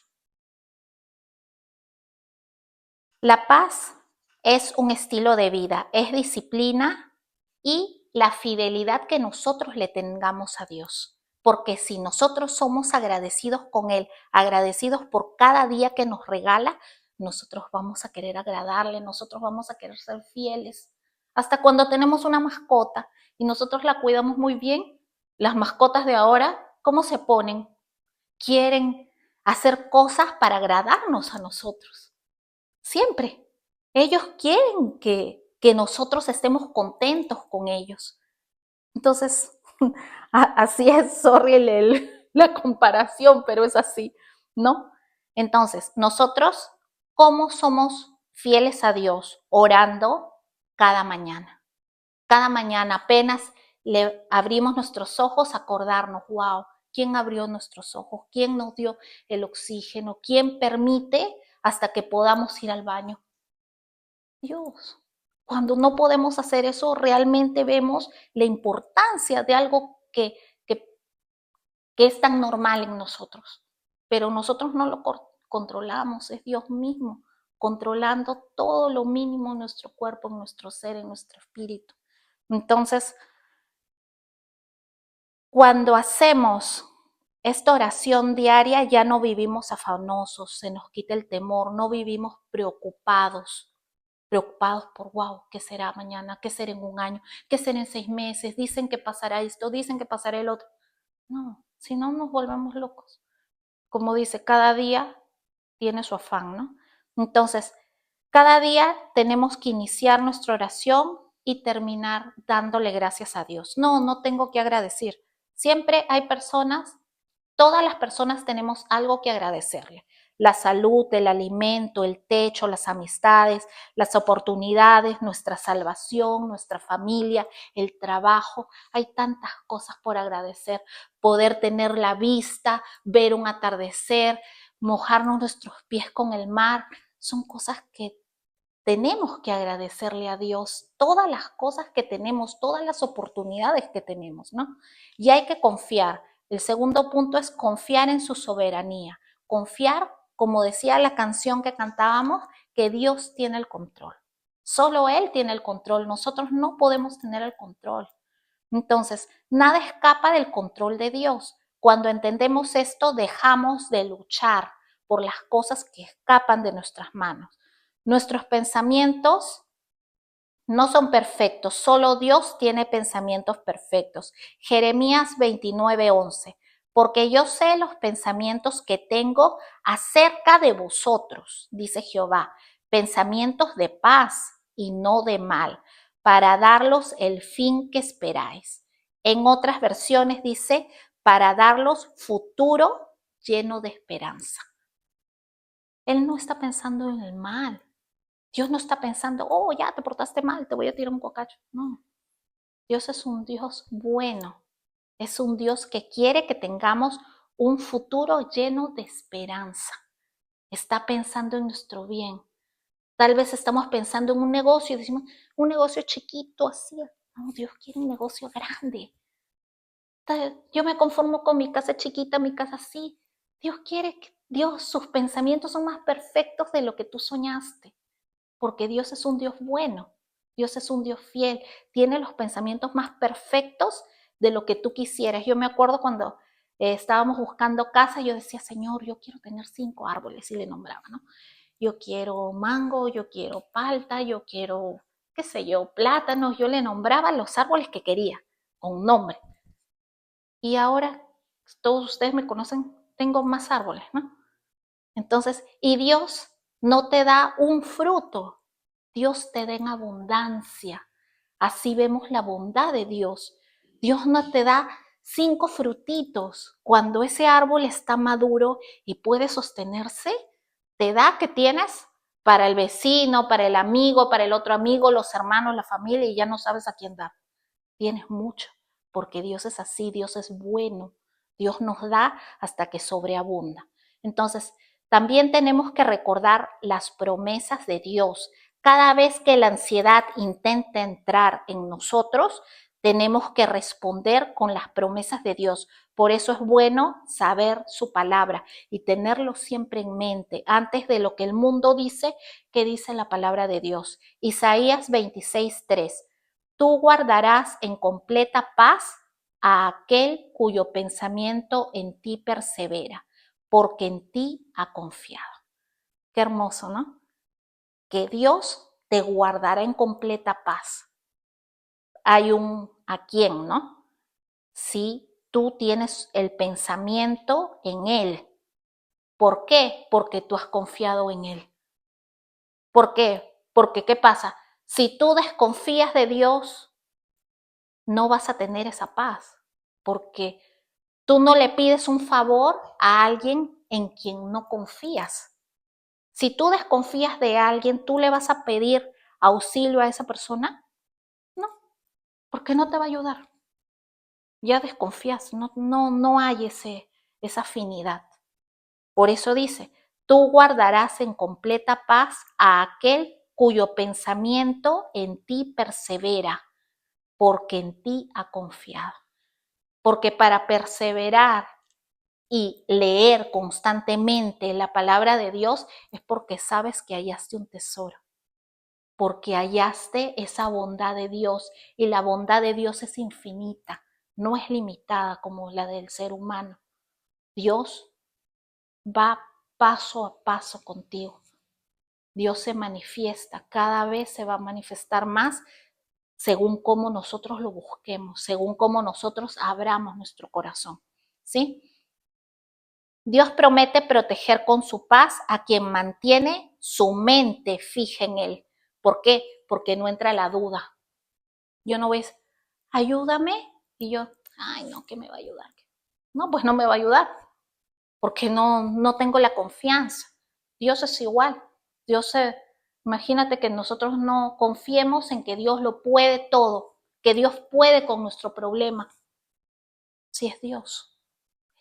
La paz es un estilo de vida, es disciplina y la fidelidad que nosotros le tengamos a Dios. Porque si nosotros somos agradecidos con Él, agradecidos por cada día que nos regala, nosotros vamos a querer agradarle, nosotros vamos a querer ser fieles. Hasta cuando tenemos una mascota y nosotros la cuidamos muy bien, las mascotas de ahora, ¿cómo se ponen? Quieren hacer cosas para agradarnos a nosotros. Siempre. Ellos quieren que nosotros estemos contentos con ellos. Entonces, así es, sorry la comparación, pero es así, ¿no? Entonces, nosotros, ¿cómo somos fieles a Dios? Orando cada mañana. Cada mañana apenas le abrimos nuestros ojos, acordarnos, wow, ¿quién abrió nuestros ojos? ¿Quién nos dio el oxígeno? ¿Quién permite hasta que podamos ir al baño? Dios. Cuando no podemos hacer eso, realmente vemos la importancia de algo que es tan normal en nosotros. Pero nosotros no lo controlamos, es Dios mismo controlando todo lo mínimo en nuestro cuerpo, en nuestro ser, en nuestro espíritu. Entonces, cuando hacemos esta oración diaria, ya no vivimos afanosos, se nos quita el temor, no vivimos preocupados por, wow, ¿qué será mañana? ¿Qué será en un año? ¿Qué será en 6 meses? Dicen que pasará esto, dicen que pasará el otro. No, si no nos volvemos locos. Como dice, cada día tiene su afán, ¿no? Entonces, cada día tenemos que iniciar nuestra oración y terminar dándole gracias a Dios. No tengo que agradecer. Siempre hay personas, todas las personas tenemos algo que agradecerle. La salud, el alimento, el techo, las amistades, las oportunidades, nuestra salvación, nuestra familia, el trabajo. Hay tantas cosas por agradecer. Poder tener la vista, ver un atardecer, mojarnos nuestros pies con el mar. Son cosas que tenemos que agradecerle a Dios todas las cosas que tenemos, todas las oportunidades que tenemos, ¿no? Y hay que confiar. El segundo punto es confiar en su soberanía. Confiar, como decía la canción que cantábamos, que Dios tiene el control. Solo Él tiene el control. Nosotros no podemos tener el control. Entonces, nada escapa del control de Dios. Cuando entendemos esto, dejamos de luchar por las cosas que escapan de nuestras manos. Nuestros pensamientos no son perfectos, solo Dios tiene pensamientos perfectos. Jeremías 29:11. Porque yo sé los pensamientos que tengo acerca de vosotros, dice Jehová, pensamientos de paz y no de mal, para darlos el fin que esperáis. En otras versiones dice, para darlos futuro lleno de esperanza. Él no está pensando en el mal. Dios no está pensando, ya te portaste mal, te voy a tirar un cocacho. No, Dios es un Dios bueno. Es un Dios que quiere que tengamos un futuro lleno de esperanza. Está pensando en nuestro bien. Tal vez estamos pensando en un negocio y decimos, un negocio chiquito así. No, Dios quiere un negocio grande. Yo me conformo con mi casa chiquita, mi casa así. Dios, sus pensamientos son más perfectos de lo que tú soñaste. Porque Dios es un Dios bueno, Dios es un Dios fiel, tiene los pensamientos más perfectos de lo que tú quisieras. Yo me acuerdo cuando estábamos buscando casa, yo decía, Señor, yo quiero tener 5 árboles, y le nombraba, ¿no? Yo quiero mango, yo quiero palta, yo quiero, qué sé yo, plátanos, yo le nombraba los árboles que quería, con un nombre. Y ahora, todos ustedes me conocen, tengo más árboles, ¿no? Entonces, y Dios no te da un fruto, Dios te da en abundancia. Así vemos la bondad de Dios. Dios no te da 5 frutitos. Cuando ese árbol está maduro y puede sostenerse, te da que tienes para el vecino, para el amigo, para el otro amigo, los hermanos, la familia, y ya no sabes a quién dar. Tienes mucho, porque Dios es así, Dios es bueno. Dios nos da hasta que sobreabunda. Entonces, también tenemos que recordar las promesas de Dios. Cada vez que la ansiedad intenta entrar en nosotros, tenemos que responder con las promesas de Dios. Por eso es bueno saber su palabra y tenerlo siempre en mente, antes de lo que el mundo dice, que dice la palabra de Dios. Isaías 26:3. Tú guardarás en completa paz a aquel cuyo pensamiento en ti persevera, porque en ti ha confiado. Qué hermoso, ¿no? Que Dios te guardará en completa paz. Hay un a quién, ¿no? Si tú tienes el pensamiento en Él. ¿Por qué? Porque tú has confiado en Él. ¿Por qué? Porque, ¿qué pasa? Si tú desconfías de Dios, no vas a tener esa paz, porque tú no le pides un favor a alguien en quien no confías. Si tú desconfías de alguien, ¿tú le vas a pedir auxilio a esa persona? No, porque no te va a ayudar. Ya desconfías, no hay esa afinidad. Por eso dice, tú guardarás en completa paz a aquel cuyo pensamiento en ti persevera, porque en ti ha confiado. Porque para perseverar y leer constantemente la palabra de Dios es porque sabes que hallaste un tesoro, porque hallaste esa bondad de Dios, y la bondad de Dios es infinita, no es limitada como la del ser humano. Dios va paso a paso contigo. Dios se manifiesta, cada vez se va a manifestar más según cómo nosotros lo busquemos, según cómo nosotros abramos nuestro corazón, ¿sí? Dios promete proteger con su paz a quien mantiene su mente fija en Él. ¿Por qué? Porque no entra la duda. Yo no voy a decir, ayúdame, y yo, ay, no, ¿qué me va a ayudar? No, pues no me va a ayudar, porque no tengo la confianza. Dios es igual. Imagínate que nosotros no confiemos en que Dios lo puede todo, que Dios puede con nuestro problema. Si es Dios.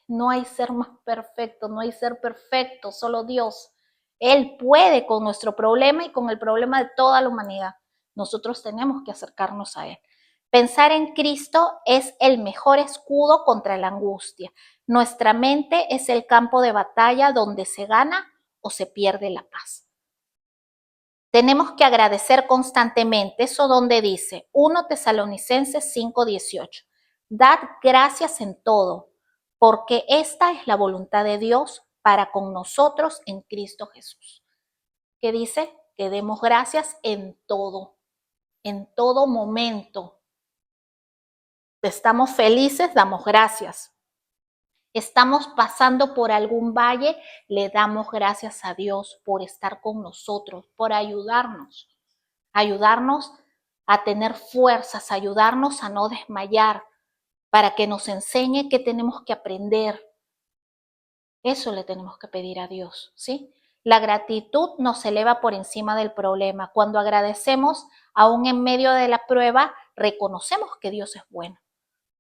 No hay ser más perfecto, no hay ser perfecto, solo Dios. Él puede con nuestro problema y con el problema de toda la humanidad. Nosotros tenemos que acercarnos a Él. Pensar en Cristo es el mejor escudo contra la angustia. Nuestra mente es el campo de batalla donde se gana o se pierde la paz. Tenemos que agradecer constantemente, eso donde dice 1 Tesalonicenses 5:18. Dad gracias en todo, porque esta es la voluntad de Dios para con nosotros en Cristo Jesús. ¿Qué dice? Que demos gracias en todo momento. Estamos felices, damos gracias. Estamos pasando por algún valle, le damos gracias a Dios por estar con nosotros, por ayudarnos a tener fuerzas, ayudarnos a no desmayar, para que nos enseñe qué tenemos que aprender. Eso le tenemos que pedir a Dios, ¿sí? La gratitud nos eleva por encima del problema. Cuando agradecemos, aún en medio de la prueba, reconocemos que Dios es bueno.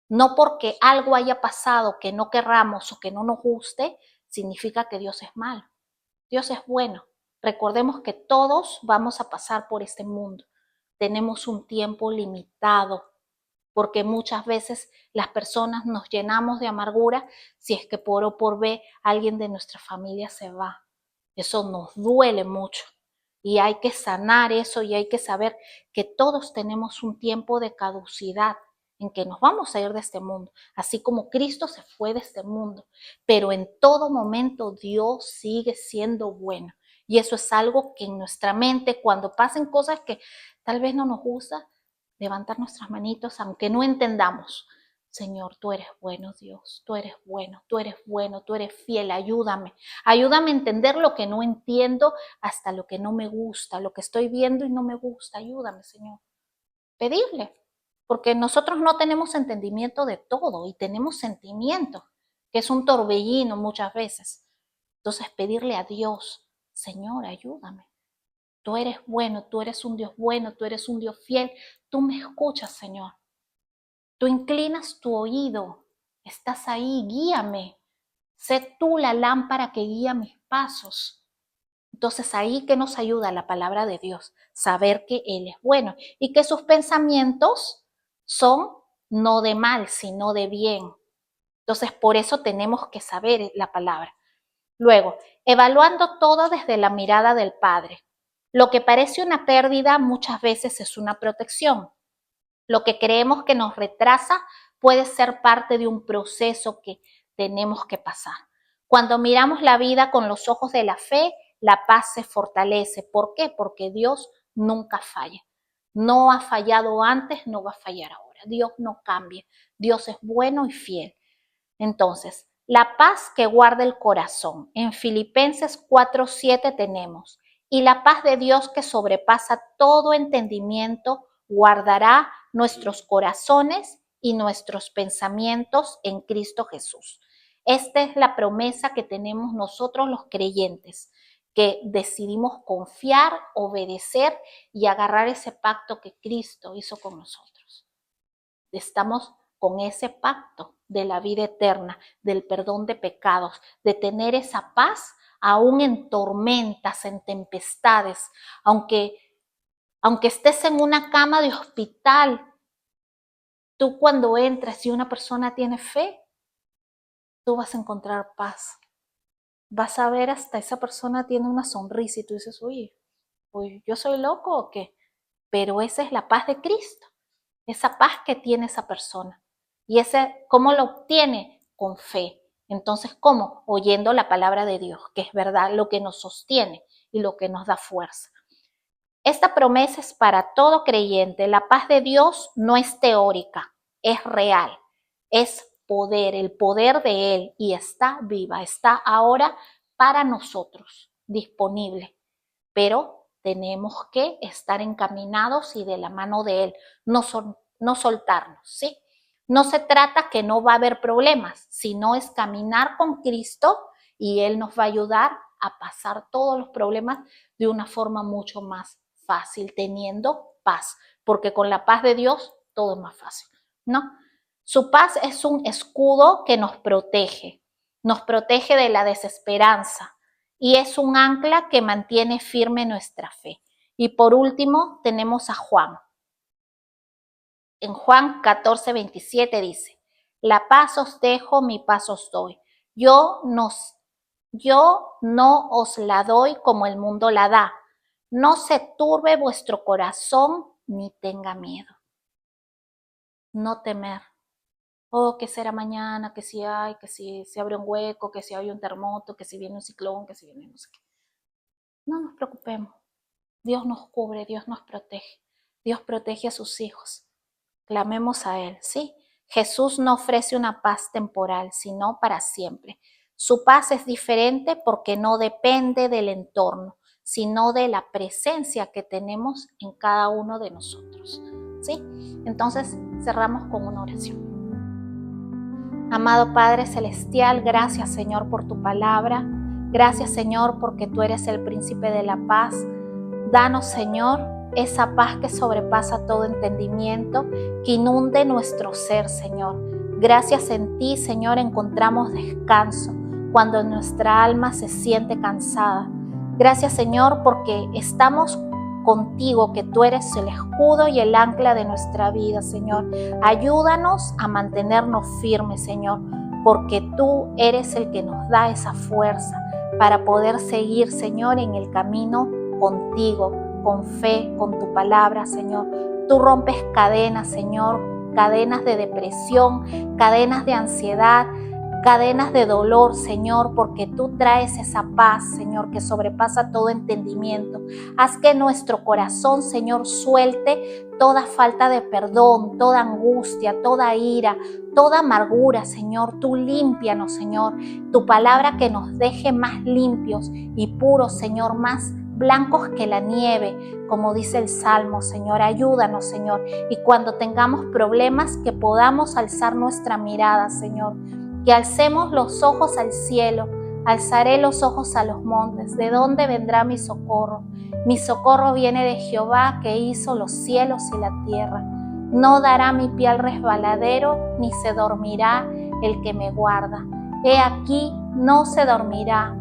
No porque algo haya pasado que no querramos o que no nos guste, significa que Dios es malo. Dios es bueno. Recordemos que todos vamos a pasar por este mundo. Tenemos un tiempo limitado, porque muchas veces las personas nos llenamos de amargura si es que por O por B alguien de nuestra familia se va. Eso nos duele mucho y hay que sanar eso, y hay que saber que todos tenemos un tiempo de caducidad en que nos vamos a ir de este mundo, así como Cristo se fue de este mundo, pero en todo momento Dios sigue siendo bueno, y eso es algo que en nuestra mente, cuando pasen cosas que tal vez no nos gusta, levantar nuestras manitos, aunque no entendamos. Señor, tú eres bueno, Dios, tú eres bueno, tú eres bueno, tú eres fiel, ayúdame. Ayúdame a entender lo que no entiendo, hasta lo que no me gusta, lo que estoy viendo y no me gusta. Ayúdame, Señor. Pedirle, porque nosotros no tenemos entendimiento de todo y tenemos sentimiento, que es un torbellino muchas veces. Entonces, pedirle a Dios, Señor, ayúdame. Tú eres bueno, tú eres un Dios bueno, tú eres un Dios fiel. Tú me escuchas, Señor. Tú inclinas tu oído, estás ahí, guíame. Sé tú la lámpara que guía mis pasos. Entonces ahí que nos ayuda la palabra de Dios, saber que Él es bueno y que sus pensamientos son no de mal, sino de bien. Entonces por eso tenemos que saber la palabra. Luego, evaluando todo desde la mirada del Padre. Lo que parece una pérdida muchas veces es una protección. Lo que creemos que nos retrasa puede ser parte de un proceso que tenemos que pasar. Cuando miramos la vida con los ojos de la fe, la paz se fortalece. ¿Por qué? Porque Dios nunca falla. No ha fallado antes, no va a fallar ahora. Dios no cambia. Dios es bueno y fiel. Entonces, la paz que guarda el corazón. En Filipenses 4:7 tenemos, y la paz de Dios que sobrepasa todo entendimiento, guardará nuestros corazones y nuestros pensamientos en Cristo Jesús. Esta es la promesa que tenemos nosotros los creyentes, que decidimos confiar, obedecer y agarrar ese pacto que Cristo hizo con nosotros. Estamos con ese pacto de la vida eterna, del perdón de pecados, de tener esa paz aún en tormentas, en tempestades, aunque estés en una cama de hospital, tú cuando entras y una persona tiene fe, tú vas a encontrar paz. Vas a ver hasta esa persona tiene una sonrisa y tú dices, uy, ¿yo soy loco o qué? Pero esa es la paz de Cristo, esa paz que tiene esa persona. ¿Y cómo lo obtiene? Con fe. Entonces, ¿cómo? Oyendo la palabra de Dios, que es verdad lo que nos sostiene y lo que nos da fuerza. Esta promesa es para todo creyente. La paz de Dios no es teórica, es real, es poder, el poder de Él, y está viva, está ahora para nosotros, disponible. Pero tenemos que estar encaminados y de la mano de Él, no soltarnos, ¿sí? No se trata que no va a haber problemas, sino es caminar con Cristo y Él nos va a ayudar a pasar todos los problemas de una forma mucho más fácil, teniendo paz, porque con la paz de Dios todo es más fácil, ¿no? Su paz es un escudo que nos protege de la desesperanza y es un ancla que mantiene firme nuestra fe. Y por último tenemos a Juan. En Juan 14:27 dice, la paz os dejo, mi paz os doy. Yo no os la doy como el mundo la da. No se turbe vuestro corazón ni tenga miedo. No temer. Oh, ¿qué será mañana? Que si hay, que si se abre un hueco, que si hay un terremoto, que si viene un ciclón, que si viene no sé qué. No nos preocupemos. Dios nos cubre, Dios nos protege. Dios protege a sus hijos. Clamemos a Él, ¿sí? Jesús no ofrece una paz temporal, sino para siempre. Su paz es diferente porque no depende del entorno, sino de la presencia que tenemos en cada uno de nosotros, ¿sí? Entonces, cerramos con una oración. Amado Padre Celestial, gracias Señor por tu palabra. Gracias Señor porque tú eres el príncipe de la paz. Danos Señor esa paz que sobrepasa todo entendimiento, que inunde nuestro ser Señor. Gracias en ti Señor encontramos descanso cuando nuestra alma se siente cansada. Gracias Señor porque estamos contigo, que tú eres el escudo y el ancla de nuestra vida, Señor. Ayúdanos a mantenernos firmes, Señor, porque tú eres el que nos da esa fuerza para poder seguir, Señor, en el camino contigo, con fe, con tu palabra, Señor. Tú rompes cadenas, Señor, cadenas de depresión, cadenas de ansiedad, cadenas de dolor, Señor, porque tú traes esa paz, Señor, que sobrepasa todo entendimiento. Haz que nuestro corazón, Señor, suelte toda falta de perdón, toda angustia, toda ira, toda amargura, Señor. Tú límpianos, Señor. Tu palabra que nos deje más limpios y puros, Señor, más blancos que la nieve, como dice el Salmo, Señor. Ayúdanos, Señor. Y cuando tengamos problemas, que podamos alzar nuestra mirada, Señor. Que alcemos los ojos al cielo, alzaré los ojos a los montes. ¿De dónde vendrá mi socorro? Mi socorro viene de Jehová, que hizo los cielos y la tierra. No dará mi pie al resbaladero, ni se dormirá el que me guarda. He aquí, no se dormirá.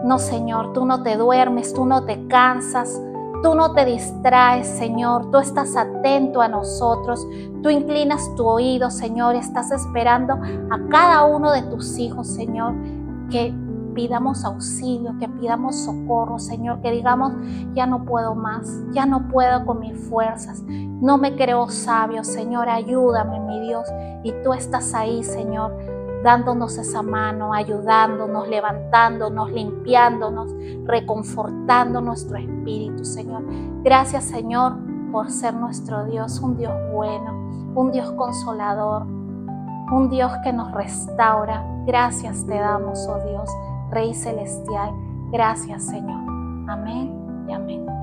No, Señor, tú no te duermes, tú no te cansas, tú no te distraes, Señor. Tú estás atento a nosotros, tú inclinas tu oído, Señor. Estás esperando a cada uno de tus hijos, Señor, que pidamos auxilio, que pidamos socorro, Señor, que digamos, ya no puedo más, ya no puedo con mis fuerzas, no me creo sabio, Señor, ayúdame, mi Dios. Y tú estás ahí, Señor, dándonos esa mano, ayudándonos, levantándonos, limpiándonos, reconfortando nuestro espíritu, Señor. Gracias, Señor, por ser nuestro Dios, un Dios bueno, un Dios consolador, un Dios que nos restaura. Gracias te damos, oh Dios, Rey Celestial. Gracias, Señor. Amén y amén.